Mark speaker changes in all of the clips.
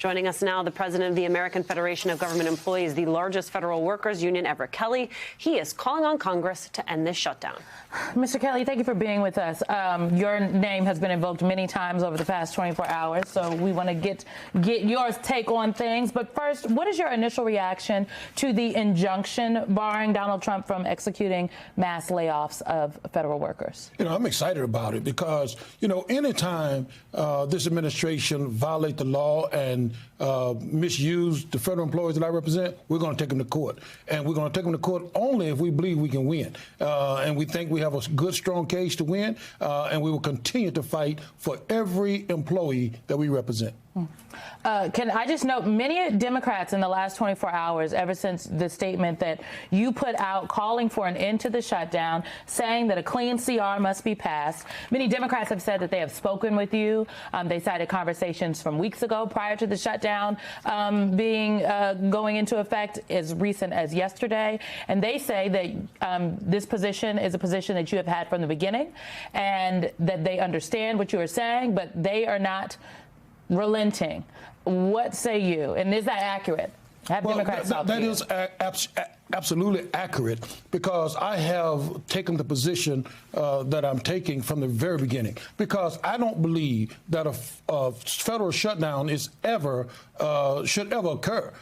Speaker 1: Joining us now, the president of the American Federation of Government Employees, the largest federal workers union, Everett Kelly. He is calling on Congress to end this shutdown.
Speaker 2: Mr. Kelly, thank you for being with us. Your name has been invoked many times over the past 24 hours, so we want to get your take on things. But first, what is your initial reaction to the injunction barring Donald Trump from executing mass layoffs of federal workers?
Speaker 3: I'm excited about it because, anytime this administration violate the law and misuse the federal employees that I represent, we're going to take them to court. And we're going to take them to court only if we believe we can win. And we think we have a good, strong case to win. And we will continue to fight for every employee that we represent.
Speaker 2: Can I just note, many Democrats in the last 24 hours, ever since the statement that you put out calling for an end to the shutdown, saying that a clean CR must be passed, many Democrats have said that they have spoken with you. They cited conversations from weeks ago prior to the shutdown going into effect as recent as yesterday. And they say that this position is a position that you have had from the beginning and that they understand what you are saying, but they are not relenting. What say you? And is that accurate? Have Democrats talked to you?
Speaker 3: That is absolutely accurate, because I have taken the position that I'm taking from the very beginning, because I don't believe that a federal shutdown should ever occur,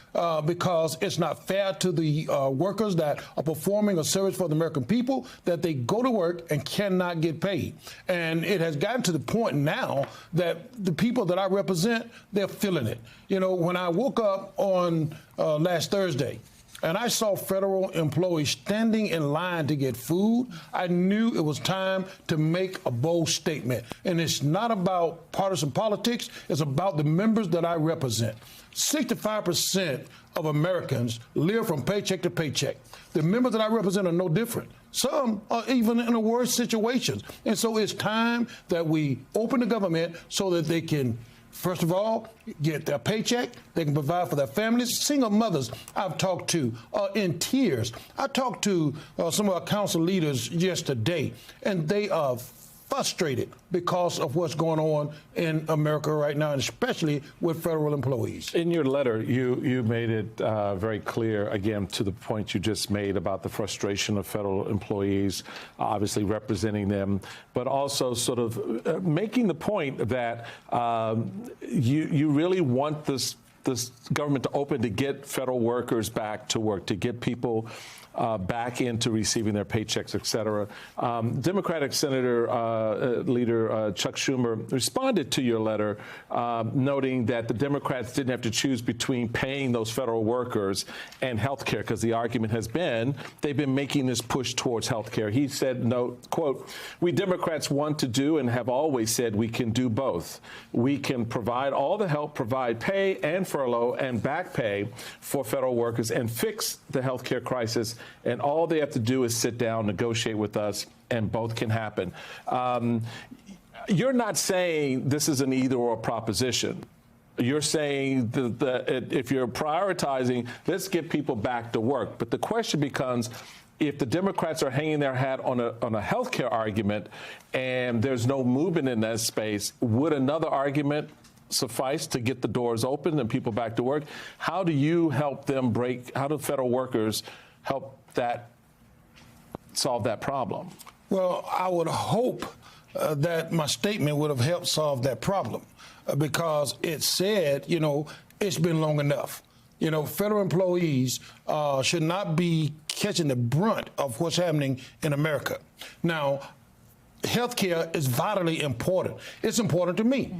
Speaker 3: because it's not fair to the workers that are performing a service for the American people, that they go to work and cannot get paid. And it has gotten to the point now that the people that I represent, they're feeling it. When I woke up on last Thursday, and I saw federal employees standing in line to get food, I knew it was time to make a bold statement. And it's not about partisan politics. It's about the members that I represent. 65% of Americans live from paycheck to paycheck. The members that I represent are no different. Some are even in a worse situations. And so it's time that we open the government so that they can, first of all, get their paycheck. They can provide for their families. Single mothers I've talked to are in tears. I talked to some of our council leaders yesterday, and they are frustrated because of what's going on in America right now, and especially with federal employees.
Speaker 4: In your letter, you made it very clear, again, to the point you just made about the frustration of federal employees, obviously representing them, but also sort of making the point that you really want this government to open to get federal workers back to work, to get people back into receiving their paychecks, et cetera. Democratic Senator Leader Chuck Schumer responded to your letter, noting that the Democrats didn't have to choose between paying those federal workers and health care, because the argument has been they've been making this push towards health care. He said, quote, "We Democrats want to do and have always said we can do both. We can provide all the help, provide pay and furlough and back pay for federal workers and fix the health care crisis. And all they have to do is sit down, negotiate with us, and both can happen." You're not saying this is an either-or proposition. You're saying that if you're prioritizing, let's get people back to work. But the question becomes, if the Democrats are hanging their hat on a health care argument and there's no movement in that space, would another argument suffice to get the doors open and people back to work? How do you help them how do federal workers help solve that problem?
Speaker 3: Well, I would hope that my statement would have helped solve that problem, because it said, it's been long enough. Federal employees should not be catching the brunt of what's happening in America. Now, healthcare is vitally important. It's important to me.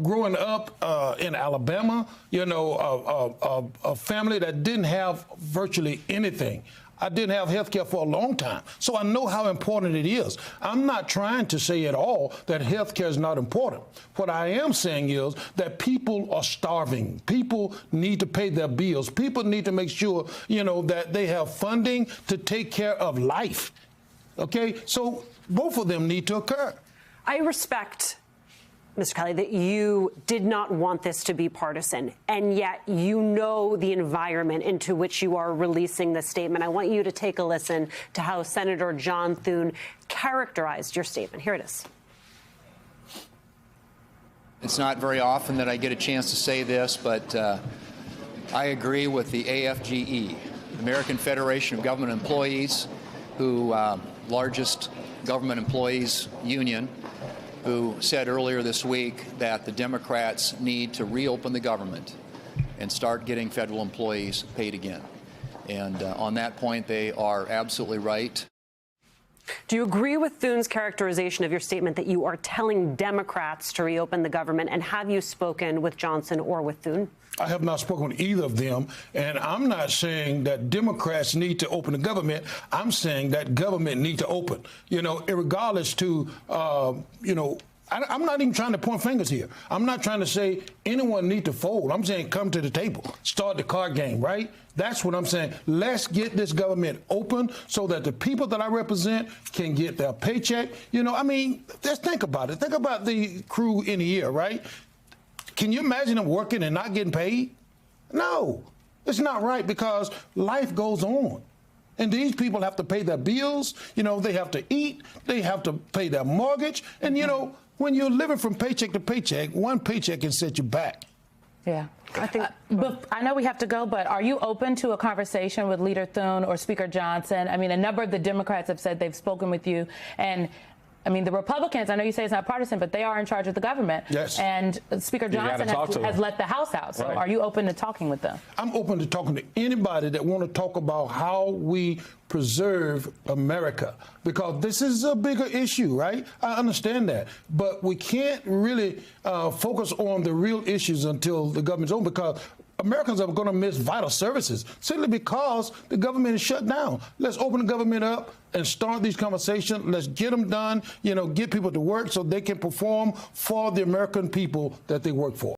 Speaker 3: Growing up in Alabama, a family that didn't have virtually anything. I didn't have health care for a long time, so I know how important it is. I'm not trying to say at all that health care is not important. What I am saying is that people are starving. People need to pay their bills. People need to make sure, that they have funding to take care of life. Okay? So both of them need to occur.
Speaker 1: I respect, Mr. Kelly, that you did not want this to be partisan, and yet you know the environment into which you are releasing this statement. I want you to take a listen to how Senator John Thune characterized your statement. Here it is.
Speaker 5: It's not very often that I get a chance to say this, but I agree with the AFGE, American Federation of Government Employees, who largest government employees union, who said earlier this week that the Democrats need to reopen the government and start getting federal employees paid again. And on that point, they are absolutely right.
Speaker 1: Do you agree with Thune's characterization of your statement that you are telling Democrats to reopen the government? And have you spoken with Johnson or with Thune?
Speaker 3: I have not spoken with either of them, and I'm not saying that Democrats need to open the government. I'm saying that government need to open, regardless to, I'm not even trying to point fingers here. I'm not trying to say anyone need to fold. I'm saying come to the table, start the card game, right? That's what I'm saying. Let's get this government open so that the people that I represent can get their paycheck. Let's think about it. Think about the crew in here, right? Can you imagine them working and not getting paid? No, it's not right, because life goes on. And these people have to pay their bills. They have to eat. They have to pay their mortgage. And, when you're living from paycheck to paycheck, one paycheck can set you back.
Speaker 2: Yeah. I think, but I know we have to go, but are you open to a conversation with Leader Thune or Speaker Johnson? I mean, a number of the Democrats have said they've spoken with you. And the Republicans, I know you say it's not partisan, but they are in charge of the government.
Speaker 3: Yes.
Speaker 2: And Speaker Johnson has let the House out. So are you open to talking with them?
Speaker 3: I'm open to talking to anybody that want to talk about how we preserve America, because this is a bigger issue, right? I understand that. But we can't really focus on the real issues until the government's open, because Americans are going to miss vital services simply because the government is shut down. Let's open the government up and start these conversations. Let's get them done, get people to work so they can perform for the American people that they work for.